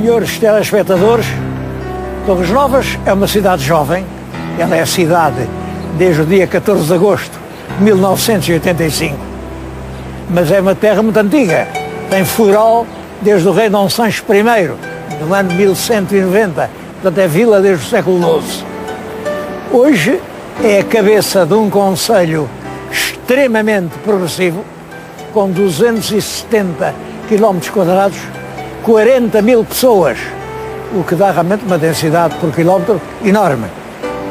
Senhores telespectadores, Torres Novas é uma cidade jovem. Ela é a cidade desde o dia 14 de agosto de 1985. Mas é uma terra muito antiga. Tem floral desde o rei Dom Sancho I, no ano 1190. Portanto, é vila desde o século XII. Hoje é a cabeça de um concelho extremamente progressivo, com 270 km², 40 mil pessoas, o que dá realmente uma densidade por quilómetro enorme.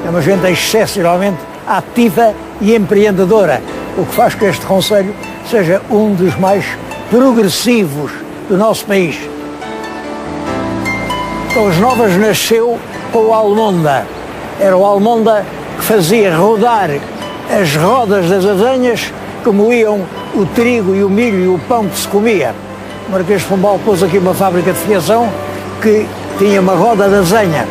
É uma gente excepcionalmente ativa e empreendedora, o que faz que este concelho seja um dos mais progressivos do nosso país. Torres Novas nasceu com o Almonda. Era o Almonda que fazia rodar as rodas das azenhas que moíam o trigo e o milho e o pão que se comia. O Marquês de Pombal pôs aqui uma fábrica de fiação que tinha uma roda de azenha.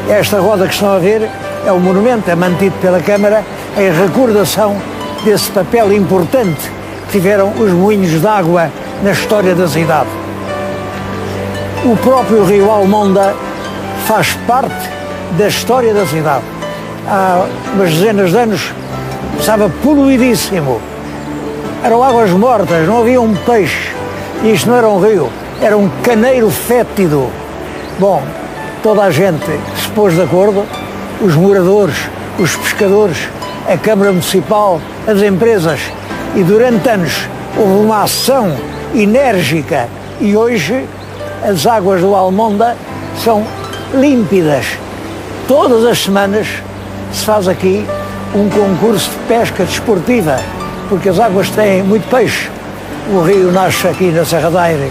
Esta roda que estão a ver é um monumento, é mantido pela Câmara em recordação desse papel importante que tiveram os moinhos de água na história da cidade. O próprio rio Almonda faz parte da história da cidade. Há umas dezenas de anos estava poluidíssimo. Eram águas mortas, não havia um peixe. Isto não era um rio, era um caneiro fétido. Bom, toda a gente se pôs de acordo, os moradores, os pescadores, a Câmara Municipal, as empresas, e durante anos houve uma ação enérgica e hoje as águas do Almonda são límpidas. Todas as semanas se faz aqui um concurso de pesca desportiva, porque as águas têm muito peixe. O rio nasce aqui na Serra da Aire,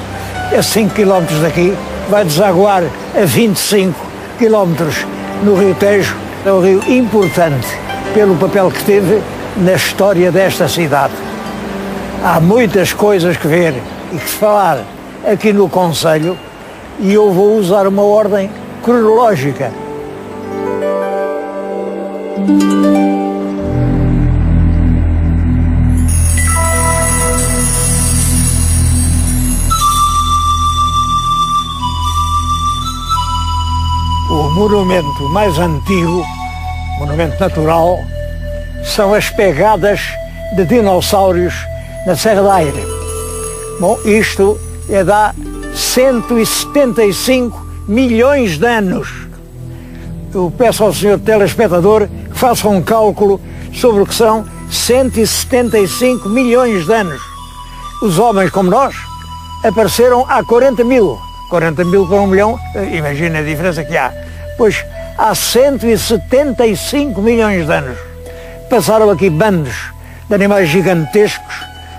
a 5 km daqui, vai desaguar a 25 km no Rio Tejo. É um rio importante pelo papel que teve na história desta cidade. Há muitas coisas que ver e que falar aqui no concelho e eu vou usar uma ordem cronológica. O monumento mais antigo, monumento natural, são as pegadas de dinossauros na Serra da Aire. Bom, isto é de há 175 milhões de anos. Eu peço ao senhor telespectador que faça um cálculo sobre o que são 175 milhões de anos. Os homens como nós apareceram há 40 mil. 40 mil para 1 milhão, imagina a diferença que há. Pois há 175 milhões de anos passaram aqui bandos de animais gigantescos,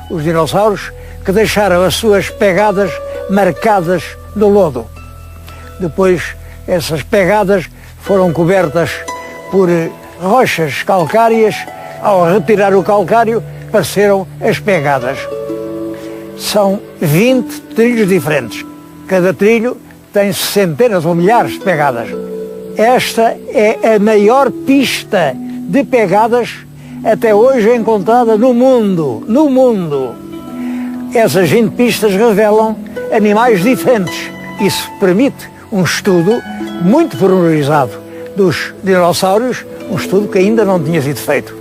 os dinossauros, que deixaram as suas pegadas marcadas no lodo. Depois essas pegadas foram cobertas por rochas calcárias. Ao retirar o calcário, apareceram as pegadas. São 20 trilhos diferentes. Cada trilho tem centenas ou milhares de pegadas. Esta é a maior pista de pegadas até hoje encontrada no mundo. No mundo. Essas 20 pistas revelam animais diferentes. Isso permite um estudo muito pormenorizado dos dinossauros, um estudo que ainda não tinha sido feito.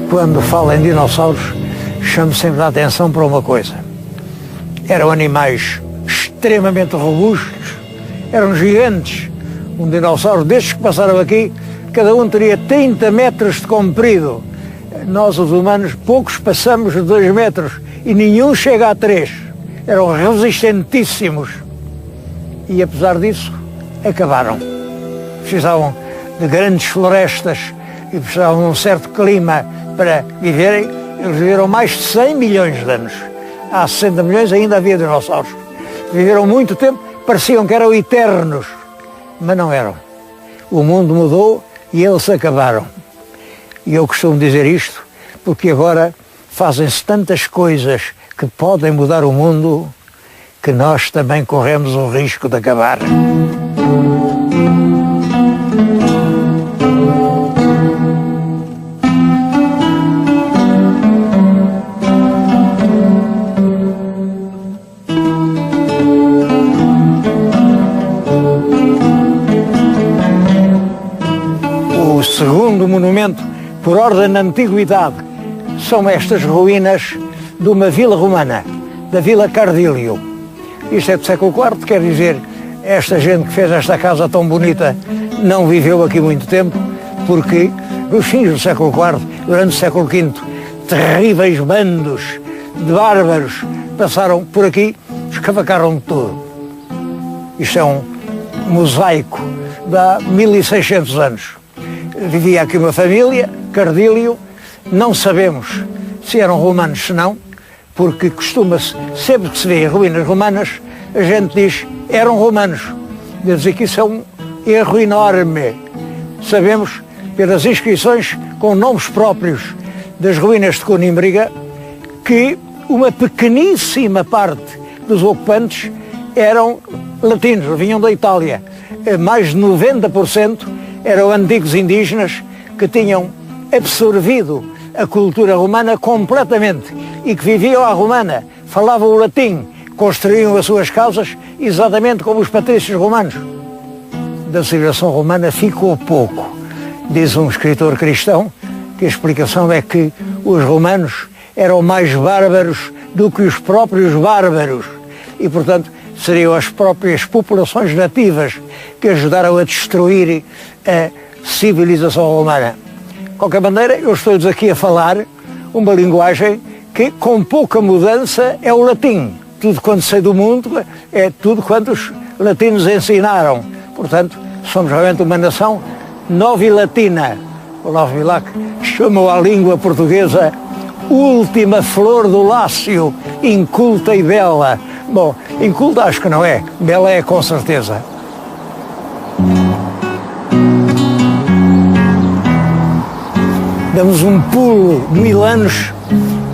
Quando falo em dinossauros, chamo sempre a atenção para uma coisa. Eram animais extremamente robustos, eram gigantes. Um dinossauro destes que passaram aqui, cada um teria 30 metros de comprido. Nós, os humanos, poucos passamos de 2 metros e nenhum chega a 3. Eram resistentíssimos. E apesar disso, acabaram. Precisavam de grandes florestas e precisavam de um certo clima para viverem. Eles viveram mais de 100 milhões de anos. Há 60 milhões ainda havia dinossauros. Viveram muito tempo, pareciam que eram eternos, mas não eram. O mundo mudou e eles acabaram. E eu costumo dizer isto porque agora fazem-se tantas coisas que podem mudar o mundo que nós também corremos o risco de acabar. por ordem da antiguidade, são estas ruínas de uma vila romana, da Vila Cardílio. Isto é do século IV, quer dizer, esta gente que fez esta casa tão bonita não viveu aqui muito tempo, porque nos fins do século IV, durante o século V, terríveis bandos de bárbaros passaram por aqui, escavacaram tudo. Isto é um mosaico de há 1600 anos. Vivia aqui uma família, Cardílio, não sabemos se eram romanos, se não, porque costuma-se, sempre que se vê ruínas romanas, a gente diz eram romanos. Quer dizer que isso é um erro enorme. Sabemos, pelas inscrições com nomes próprios das ruínas de Conímbriga, que uma pequeníssima parte dos ocupantes eram latinos, vinham da Itália. Mais de 90% eram antigos indígenas que tinham absorvido a cultura romana completamente e que viviam à romana, falavam o latim, construíam as suas casas exatamente como os patrícios romanos. Da civilização romana ficou pouco. Diz um escritor cristão que a explicação é que os romanos eram mais bárbaros do que os próprios bárbaros e, portanto, seriam as próprias populações nativas que ajudaram a destruir a civilização romana. De qualquer maneira, eu estou-lhes aqui a falar uma linguagem que, com pouca mudança, é o latim. Tudo quanto sei do mundo é tudo quanto os latinos ensinaram. Portanto, somos realmente uma nação novilatina. O Olavo Bilac chamou a língua portuguesa última flor do Lácio, inculta e bela. Bom, inculta acho que não é, bela é com certeza. Damos um pulo de 1000 anos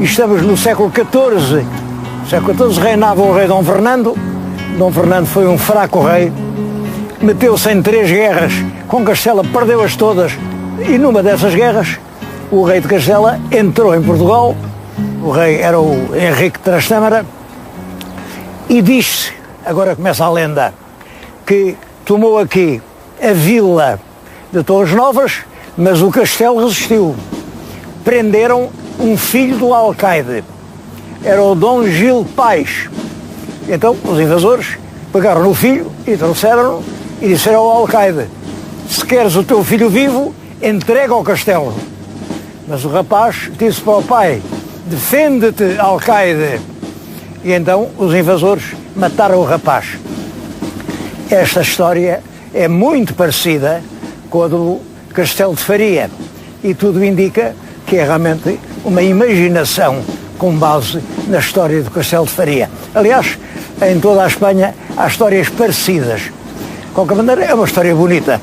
e estamos no século XIV. No século XIV reinava o rei Dom Fernando. Dom Fernando foi um fraco rei, meteu-se em 3 guerras com Castela, perdeu-as todas, e numa dessas guerras o rei de Castela entrou em Portugal. O rei era o Henrique de Trastâmara e diz-se, agora começa a lenda, que tomou aqui a vila de Torres Novas, mas o castelo resistiu. Prenderam um filho do alcaide, era o Dom Gil Pais. Então os invasores pegaram no filho e trouxeram-no e disseram ao alcaide: se queres o teu filho vivo, entrega ao castelo. Mas o rapaz disse para o pai: defende-te, alcaide. E então os invasores mataram o rapaz. Esta história é muito parecida com a do Castelo de Faria e tudo indica que é realmente uma imaginação com base na história do Castelo de Faria. Aliás, em toda a Espanha há histórias parecidas. De qualquer maneira, é uma história bonita.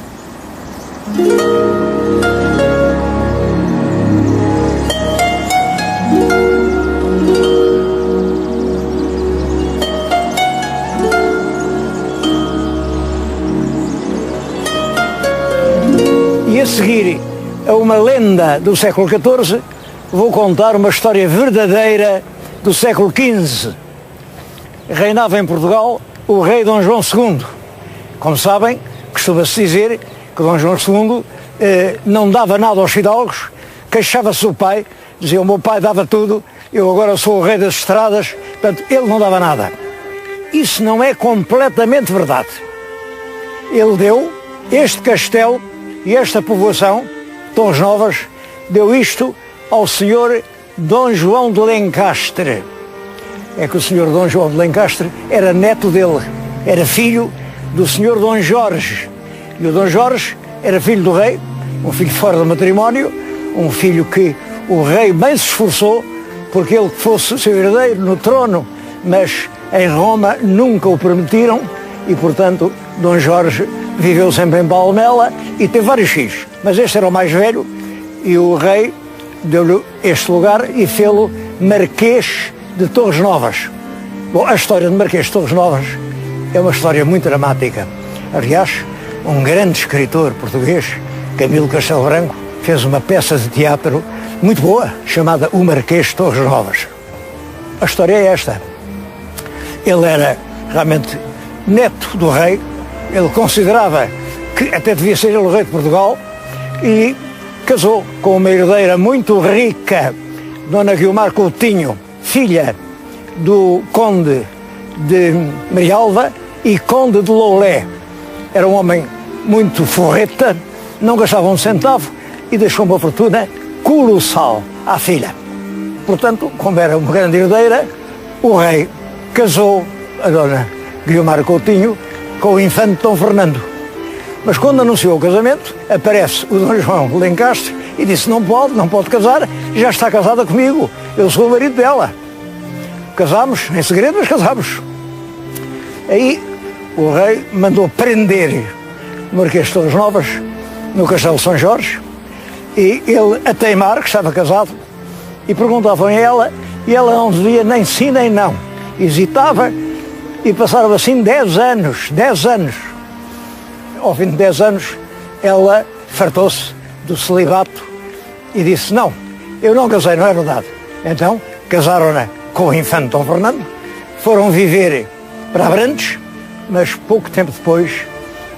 E a seguir a uma lenda do século XIV, vou contar uma história verdadeira do século XV. Reinava em Portugal o rei Dom João II. Como sabem, costuma-se dizer que Dom João II não dava nada aos fidalgos, queixava-se do pai, dizia: o meu pai dava tudo, eu agora sou o rei das estradas, portanto ele não dava nada. Isso não é completamente verdade. Ele deu este castelo e esta povoação, Torres Novas, deu isto ao senhor Dom João de Lencastre. É que o senhor Dom João de Lencastre era neto dele, era filho do senhor Dom Jorge. E o Dom Jorge era filho do rei, um filho fora do matrimónio, um filho que o rei bem se esforçou porque ele fosse seu herdeiro no trono, mas em Roma nunca o permitiram e, portanto, Dom Jorge viveu sempre em Palmela e teve vários filhos. Mas este era o mais velho e o rei deu-lhe este lugar e fê-lo Marquês de Torres Novas. Bom, a história de Marquês de Torres Novas é uma história muito dramática. Aliás, um grande escritor português, Camilo Castelo Branco, fez uma peça de teatro muito boa, chamada O Marquês de Torres Novas. A história é esta. Ele era realmente neto do rei, ele considerava que até devia ser ele o rei de Portugal, e casou com uma herdeira muito rica, Dona Guiomar Coutinho, filha do conde de Marialva e conde de Loulé. Era um homem muito forreta, não gastava um centavo e deixou uma fortuna colossal à filha. Portanto, como era uma grande herdeira, o rei casou a Dona Guiomar Coutinho com o infante Dom Fernando. Mas quando anunciou o casamento, aparece o Dom João de Lencastre e disse: não pode casar, já está casada comigo, eu sou o marido dela. Casámos, em segredo, mas casámos. Aí o rei mandou prender o Marquês de Torres Novas no Castelo de São Jorge, e ele, a teimar que estava casado, e perguntavam a ela, e ela não dizia nem sim nem não. Hesitava, e passaram assim 10 anos. Ao fim de 10 anos, ela fartou-se do celibato e disse: não, eu não casei, não é verdade. Então, casaram-na com o infante Dom Fernando, foram viver para Abrantes, mas pouco tempo depois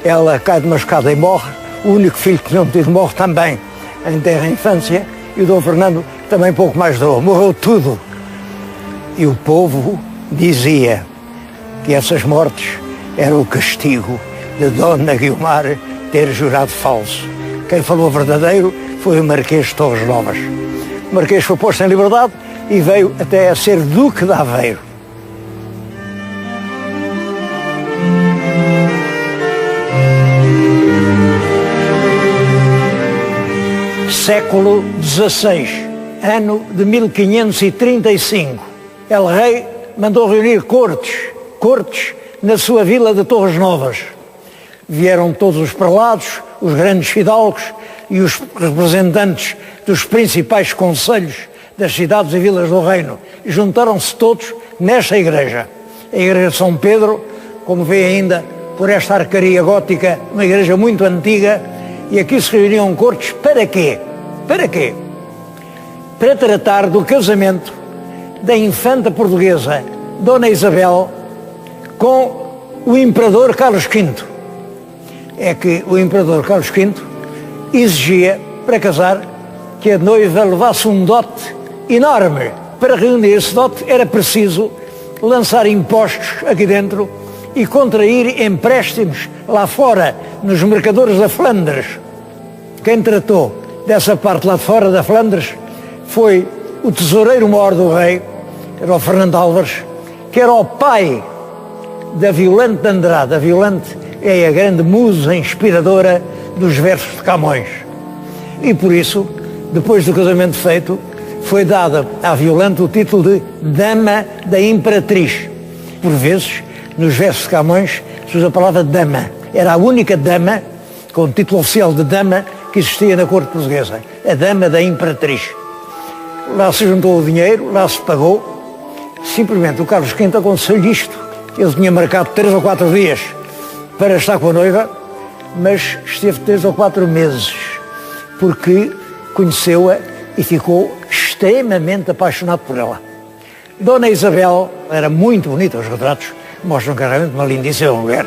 ela cai de uma escada e morre. O único filho que tinham tido morre também em terra infância, e o Dom Fernando também pouco mais durou, morreu tudo. E o povo dizia que essas mortes eram o castigo de Dona Guiomar ter jurado falso. Quem falou verdadeiro foi o Marquês de Torres Novas. O Marquês foi posto em liberdade e veio até a ser Duque de Aveiro. Século XVI, ano de 1535. El Rei mandou reunir cortes na sua vila de Torres Novas. Vieram todos os prelados, os grandes fidalgos e os representantes dos principais concelhos das cidades e vilas do reino. E juntaram-se todos nesta igreja, a igreja de São Pedro, como vê ainda por esta arcaria gótica, uma igreja muito antiga, e aqui se reuniam cortes para quê? Para quê? Para tratar do casamento da infanta portuguesa Dona Isabel com o imperador Carlos V. É que o imperador Carlos V exigia, para casar, que a noiva levasse um dote enorme. Para reunir esse dote era preciso lançar impostos aqui dentro e contrair empréstimos lá fora, nos mercadores da Flandres. Quem tratou dessa parte lá de fora da Flandres foi o tesoureiro-mor do rei, era o Fernando Álvares, que era o pai da Violante de Andrade. A Violante é a grande musa inspiradora dos versos de Camões. E por isso, depois do casamento feito, foi dada à Violante o título de Dama da Imperatriz. Por vezes, nos versos de Camões, se usa a palavra dama. Era a única dama, com o título oficial de dama, que existia na corte portuguesa. A Dama da Imperatriz. Lá se juntou o dinheiro, lá se pagou. Simplesmente o Carlos V aconteceu-lhe isto. Ele tinha marcado 3 ou 4 dias para estar com a noiva, mas esteve 3 ou 4 meses, porque conheceu-a e ficou extremamente apaixonado por ela. Dona Isabel era muito bonita, os retratos mostram claramente uma lindíssima mulher,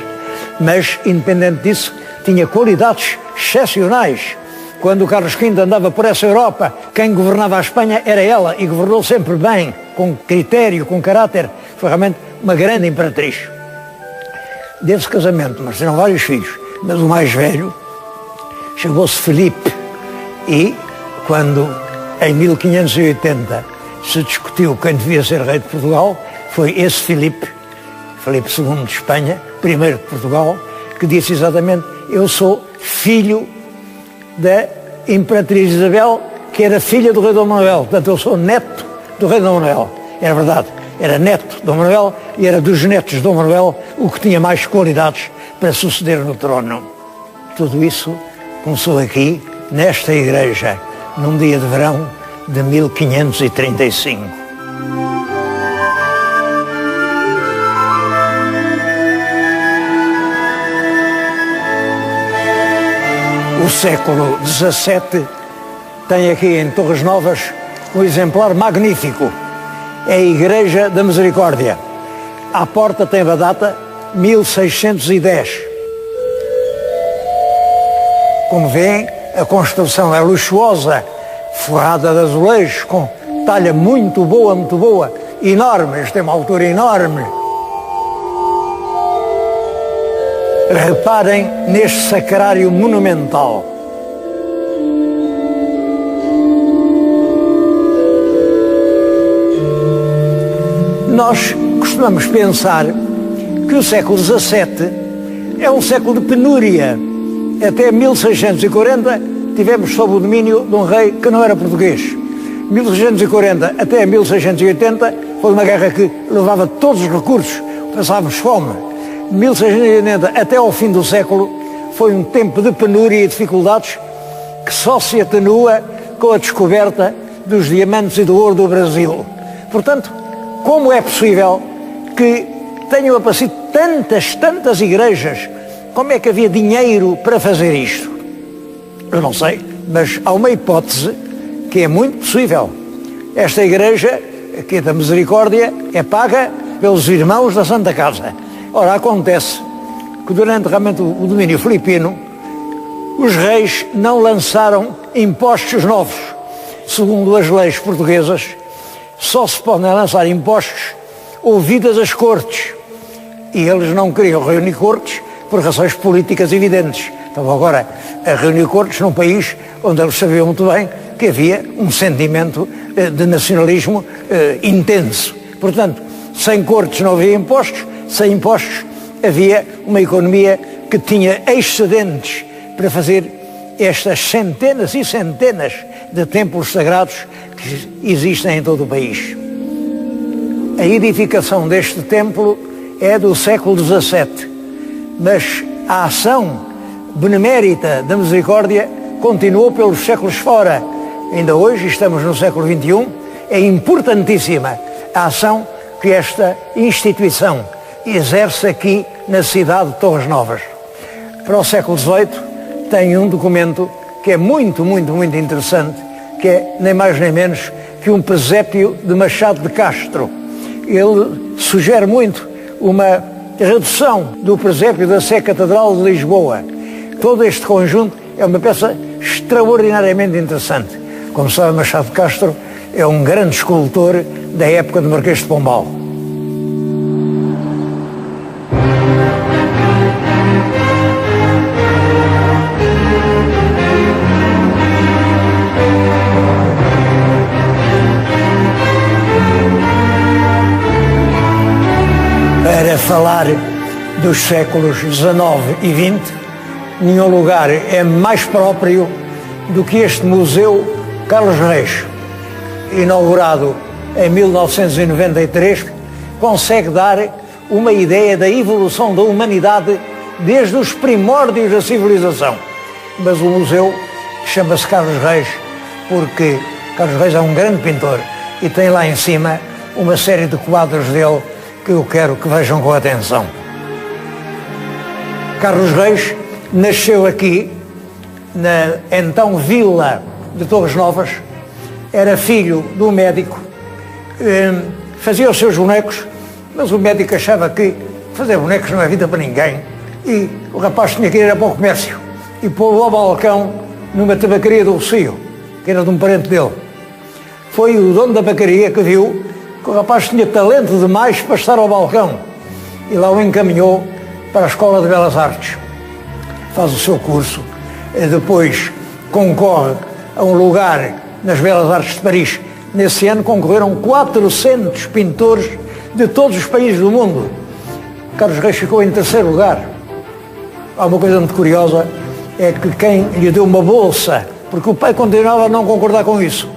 mas, independente disso, tinha qualidades excepcionais. Quando o Carlos V andava por essa Europa, quem governava a Espanha era ela, e governou sempre bem, com critério, com caráter. Foi realmente uma grande imperatriz. Desse casamento nasceram vários filhos, mas o mais velho chamou-se Filipe, e quando em 1580 se discutiu quem devia ser rei de Portugal, foi esse Filipe II de Espanha, primeiro de Portugal, que disse exatamente: eu sou filho da Imperatriz Isabel, que era filha do rei Dom Manuel, portanto eu sou neto do rei Dom Manuel. Era verdade, era neto de Dom Manuel e era dos netos de Dom Manuel o que tinha mais qualidades para suceder no trono. Tudo isso começou aqui, nesta igreja, num dia de verão de 1535. O século XVII tem aqui em Torres Novas um exemplar magnífico. É a Igreja da Misericórdia. À porta tem a data 1610. Como vêem, a construção é luxuosa, forrada de azulejos, com talha muito boa, enorme, isto tem uma altura enorme. Reparem neste sacrário monumental. Nós costumamos pensar que o século XVII é um século de penúria. Até 1640 tivemos sob o domínio de um rei que não era português. 1640 até 1680 foi uma guerra que levava todos os recursos, passávamos fome. 1680 até ao fim do século foi um tempo de penúria e dificuldades que só se atenua com a descoberta dos diamantes e do ouro do Brasil. Portanto, como é possível que tenham aparecido tantas igrejas? Como é que havia dinheiro para fazer isto? Eu não sei, mas há uma hipótese que é muito possível. Esta igreja, aqui da Misericórdia, é paga pelos irmãos da Santa Casa. Ora, acontece que durante realmente o domínio filipino, os reis não lançaram impostos novos. Segundo as leis portuguesas, só se podem lançar impostos ouvidas as cortes. E eles não queriam reunir cortes por razões políticas evidentes. Então agora a reunir cortes num país onde eles sabiam muito bem que havia um sentimento de nacionalismo intenso. Portanto, sem cortes não havia impostos, sem impostos havia uma economia que tinha excedentes para fazer estas centenas e centenas de templos sagrados que existem em todo o país. A edificação deste templo é do século XVII, mas a ação benemérita da Misericórdia continuou pelos séculos fora. Ainda hoje, estamos no século XXI, é importantíssima a ação que esta instituição exerce aqui na cidade de Torres Novas. Para o século XVIII tem um documento que é muito interessante, que é nem mais nem menos que um presépio de Machado de Castro. Ele sugere muito uma redução do presépio da Sé Catedral de Lisboa. Todo este conjunto é uma peça extraordinariamente interessante. Como sabe, Machado de Castro é um grande escultor da época do Marquês de Pombal. Para falar dos séculos XIX e XX, nenhum lugar é mais próprio do que este Museu Carlos Reis, inaugurado em 1993, consegue dar uma ideia da evolução da humanidade desde os primórdios da civilização. Mas o museu chama-se Carlos Reis porque Carlos Reis é um grande pintor e tem lá em cima uma série de quadros dele que eu quero que vejam com atenção. Carlos Reis nasceu aqui, na então Vila de Torres Novas, era filho de um médico, fazia os seus bonecos, mas o médico achava que fazer bonecos não é vida para ninguém, e o rapaz tinha que ir para o comércio, e pô-lo ao balcão numa tabacaria do Rocio, que era de um parente dele. Foi o dono da tabacaria que viu que o rapaz tinha talento demais para estar ao balcão, e lá o encaminhou para a Escola de Belas Artes. Faz o seu curso, depois concorre a um lugar nas Belas Artes de Paris. Nesse ano concorreram 400 pintores de todos os países do mundo. Carlos Reis ficou em terceiro lugar. Há uma coisa muito curiosa, é que quem lhe deu uma bolsa, porque o pai continuava a não concordar com isso,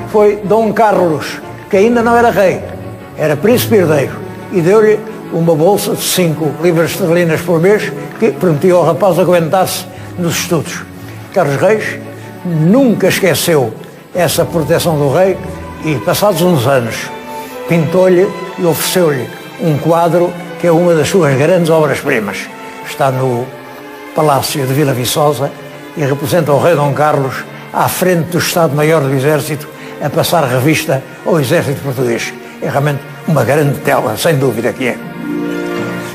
foi Dom Carlos, que ainda não era rei, era príncipe herdeiro, e deu-lhe uma bolsa de 5 libras esterlinas por mês, que permitia ao rapaz aguentar-se nos estudos. Carlos Reis nunca esqueceu essa proteção do rei e, passados uns anos, pintou-lhe e ofereceu-lhe um quadro que é uma das suas grandes obras-primas. Está no Palácio de Vila Viçosa e representa o rei Dom Carlos à frente do Estado-Maior do Exército a passar revista ao Exército Português. É realmente uma grande tela, sem dúvida que é.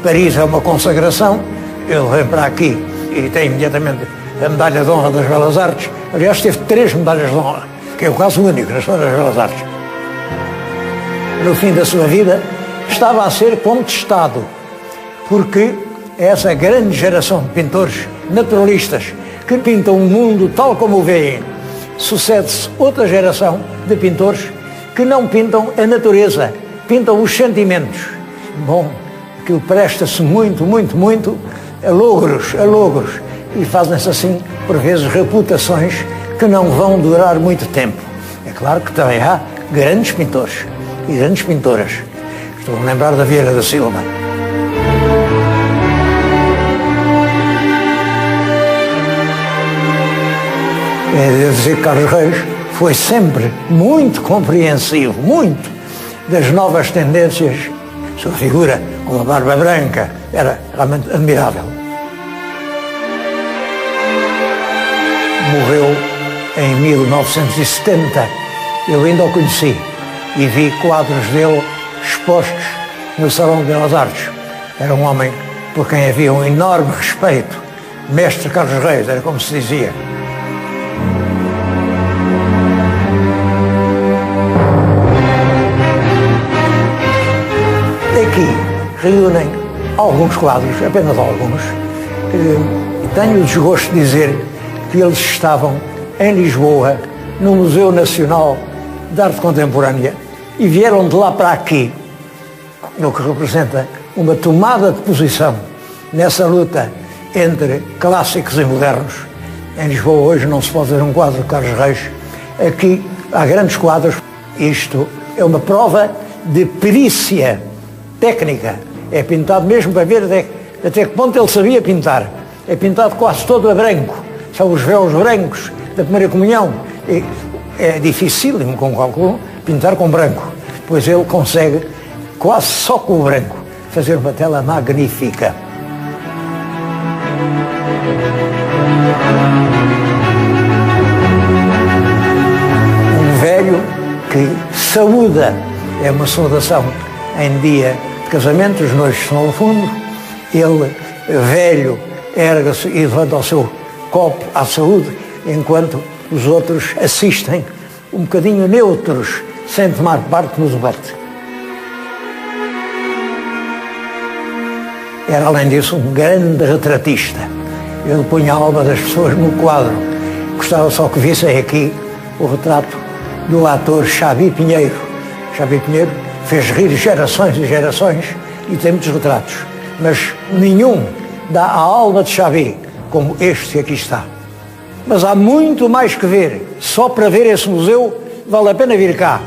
Paris é uma consagração, ele vem para aqui e tem imediatamente a medalha de honra das Belas Artes. Aliás, teve 3 medalhas de honra, que é o caso único na história das Belas Artes. No fim da sua vida, estava a ser contestado, porque essa grande geração de pintores naturalistas que pintam o mundo tal como o veem, sucede-se outra geração de pintores que não pintam a natureza, pintam os sentimentos. Bom, aquilo presta-se muito a logros, e fazem-se assim, por vezes, reputações que não vão durar muito tempo. É claro que também há grandes pintores e grandes pintoras. Estou a lembrar da Vieira da Silva. É de dizer que Carlos Reis foi sempre muito compreensivo, muito, das novas tendências. Sua figura, com a barba branca, era realmente admirável. Morreu em 1970. Eu ainda o conheci e vi quadros dele expostos no Salão de Belas Artes. Era um homem por quem havia um enorme respeito. Mestre Carlos Reis, era como se dizia. Aqui reúnem alguns quadros, apenas alguns. Tenho o desgosto de dizer que eles estavam em Lisboa, no Museu Nacional de Arte Contemporânea, e vieram de lá para aqui, o que representa uma tomada de posição nessa luta entre clássicos e modernos. Em Lisboa hoje não se pode ver um quadro de Carlos Reis. Aqui há grandes quadros. Isto é uma prova de perícia técnica. É pintado mesmo para ver até que ponto ele sabia pintar. É pintado quase todo a branco. São os véus brancos da primeira comunhão. É dificílimo, com cálculo, pintar com branco, pois ele consegue, quase só com o branco, fazer uma tela magnífica. Um velho que saúda, é uma saudação em dia de casamento, os noivos estão ao fundo, ele, velho, ergue-se e levanta o seu copo à saúde, enquanto os outros assistem um bocadinho neutros, sem tomar parte no debate. Era, além disso, um grande retratista. Ele punha a alma das pessoas no quadro. Gostava só que vissem aqui o retrato do ator Xabi Pinheiro. Xabi Pinheiro fez rir gerações e gerações e tem muitos retratos, mas nenhum dá a alma de Xabi como este que aqui está. Mas há muito mais que ver. Só para ver esse museu vale a pena vir cá.